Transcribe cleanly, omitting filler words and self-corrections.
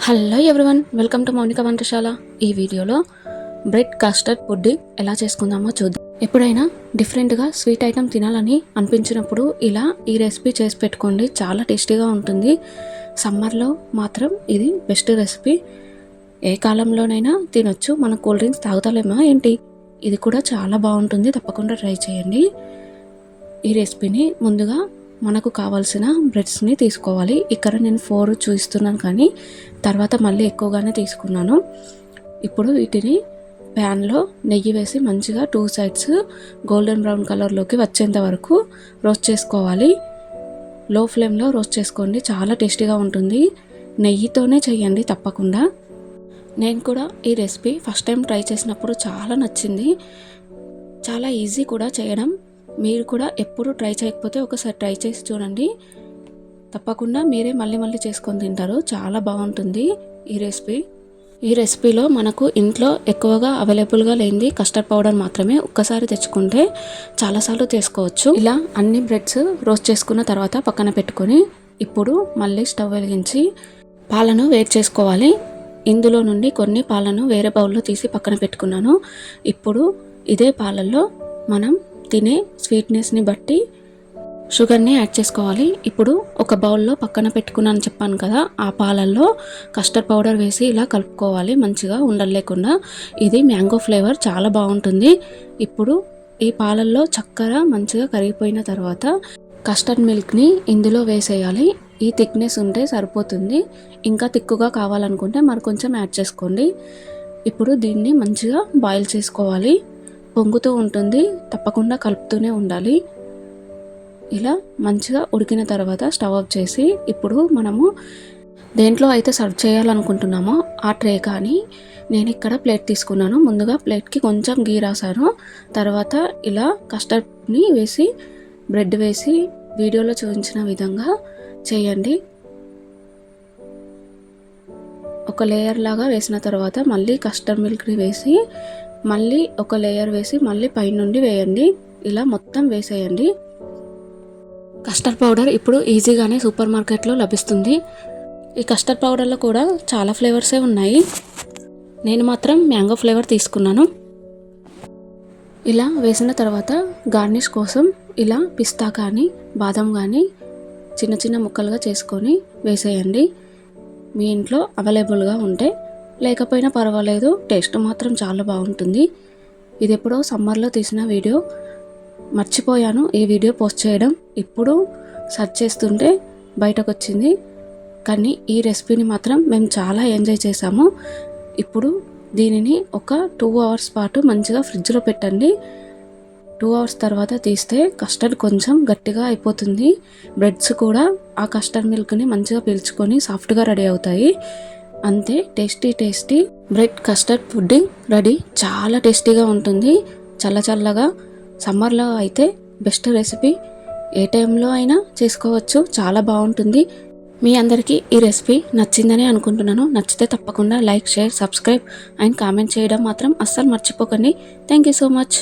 Hello everyone, welcome to Mounika వంటశాల. ఈ వీడియోలో బ్రెడ్ కస్టర్డ్ పుడ్డింగ్ ఎలా చేసుకుందామో చూద్దాం. ఎప్పుడైనా డిఫరెంట్గా స్వీట్ ఐటెం తినాలని అనిపించినప్పుడు ఇలా ఈ రెసిపీ చేసి పెట్టుకోండి, చాలా టేస్టీగా ఉంటుంది. సమ్మర్లో మాత్రం ఇది బెస్ట్ రెసిపీ. ఏ కాలంలోనైనా తినొచ్చు. మన కూల్ డ్రింక్స్ తాగుతలేమా ఏంటి, ఇది కూడా చాలా బాగుంటుంది. తప్పకుండా ట్రై చేయండి. ఈ రెసిపీని ముందుగా మనకు కావాల్సిన బ్రెడ్స్ని తీసుకోవాలి. ఇక్కడ నేను 4 చూపిస్తున్నాను, కానీ తర్వాత మళ్ళీ ఎక్కువగానే తీసుకున్నాను. ఇప్పుడు వీటిని ప్యాన్లో నెయ్యి వేసి మంచిగా 2 సైడ్స్ గోల్డెన్ బ్రౌన్ కలర్లోకి వచ్చేంత వరకు రోస్ట్ చేసుకోవాలి. లో ఫ్లేమ్లో రోస్ట్ చేసుకోండి, చాలా టేస్టీగా ఉంటుంది. నెయ్యితోనే చేయండి తప్పకుండా. నేను కూడా ఈ రెసిపీ ఫస్ట్ టైం ట్రై చేసినప్పుడు చాలా నచ్చింది. చాలా ఈజీ కూడా చేయడం. మీరు కూడా ఎప్పుడు ట్రై చేయకపోతే ఒకసారి ట్రై చేసి చూడండి. తప్పకుండా మీరే మళ్ళీ చేసుకొని తింటారు. చాలా బాగుంటుంది ఈ రెసిపీ. ఈ రెసిపీలో మనకు ఇంట్లో ఎక్కువగా అవైలబుల్గా లేనిది కస్టర్డ్ పౌడర్ మాత్రమే. ఒక్కసారి తెచ్చుకుంటే చాలాసార్లు చేసుకోవచ్చు. ఇలా అన్ని బ్రెడ్స్ రోస్ట్ చేసుకున్న తర్వాత పక్కన పెట్టుకొని ఇప్పుడు మళ్ళీ స్టవ్ వెలిగించి పాలను వేడి చేసుకోవాలి. ఇందులో నుండి కొన్ని పాలను వేరే బౌల్లో తీసి పక్కన పెట్టుకున్నాను. ఇప్పుడు ఇదే పాలల్లో మనం తినే స్వీట్నెస్ని బట్టి షుగర్ని యాడ్ చేసుకోవాలి. ఇప్పుడు ఒక బౌల్లో పక్కన పెట్టుకున్నాను చెప్పాను కదా, ఆ పాలల్లో కస్టర్డ్ పౌడర్ వేసి ఇలా కలుపుకోవాలి మంచిగా ఉండలు లేకుండా. ఇది మ్యాంగో ఫ్లేవర్, చాలా బాగుంటుంది. ఇప్పుడు ఈ పాలల్లో చక్కెర మంచిగా కరిగిపోయిన తర్వాత కస్టర్డ్ మిల్క్ని ఇందులో వేసేయాలి. ఈ థిక్నెస్ ఉంటే సరిపోతుంది. ఇంకా తిక్కుగా కావాలనుకుంటే మరి కొంచెం యాడ్ చేసుకోండి. ఇప్పుడు దీన్ని మంచిగా బాయిల్ చేసుకోవాలి. పొంగుతూ ఉంటుంది, తప్పకుండా కలుపుతూనే ఉండాలి. ఇలా మంచిగా ఉడికిన తర్వాత స్టవ్ ఆఫ్ చేసి ఇప్పుడు మనము దేంట్లో అయితే సర్వ్ చేయాలనుకుంటున్నామో ఆ ట్రే కానీ నేను ఇక్కడ ప్లేట్ తీసుకున్నాను. ముందుగా ప్లేట్కి కొంచెం గీ రాసాను. తర్వాత ఇలా కస్టర్డ్ని వేసి బ్రెడ్ వేసి వీడియోలో చూపించిన విధంగా చేయండి. ఒక లేయర్ లాగా వేసిన తర్వాత మళ్ళీ కస్టర్డ్ మిల్క్ని వేసి మళ్ళీ ఒక లేయర్ వేసి మళ్ళీ పైనుండి వేయండి. ఇలా మొత్తం వేసేయండి. కస్టర్డ్ పౌడర్ ఇప్పుడు ఈజీగానే సూపర్ మార్కెట్లో లభిస్తుంది. ఈ కస్టర్డ్ పౌడర్లో కూడా చాలా ఫ్లేవర్సే ఉన్నాయి. నేను మాత్రం మ్యాంగో ఫ్లేవర్ తీసుకున్నాను. ఇలా వేసిన తర్వాత గార్నిష్ కోసం ఇలా పిస్తా కానీ బాదం కానీ చిన్న చిన్న ముక్కలుగా చేసుకొని వేసేయండి. మీ ఇంట్లో అవైలబుల్గా ఉంటే, లేకపోయినా పర్వాలేదు, టేస్ట్ మాత్రం చాలా బాగుంటుంది. ఇది ఎప్పుడో సమ్మర్లో తీసిన వీడియో, మర్చిపోయాను ఈ వీడియో పోస్ట్ చేయడం. ఇప్పుడు సెర్చ్ చేస్తుంటే బయటకు వచ్చింది. కానీ ఈ రెసిపీని మాత్రం మేము చాలా ఎంజాయ్ చేసాము. ఇప్పుడు దీనిని ఒక 2 అవర్స్ పాటు మంచిగా ఫ్రిడ్జ్లో పెట్టండి. 2 అవర్స్ తర్వాత తీస్తే కస్టర్డ్ కొంచెం గట్టిగా అయిపోతుంది. బ్రెడ్స్ కూడా ఆ కస్టర్డ్ మిల్క్ని మంచిగా పీల్చుకొని సాఫ్ట్గా రెడీ అవుతాయి. అంతే, tasty bread custard pudding ready. చాలా టేస్టీగా ఉంటుంది. చల్లగా సమ్మర్లో అయితే బెస్ట్ రెసిపీ. ఏ టైంలో అయినా చేసుకోవచ్చు, చాలా బాగుంటుంది. మీ అందరికీ ఈ రెసిపీ నచ్చిందని అనుకుంటున్నాను. నచ్చితే తప్పకుండా like, share, subscribe and comment చేయడం మాత్రం అస్సలు మర్చిపోకండి. Thank you so much.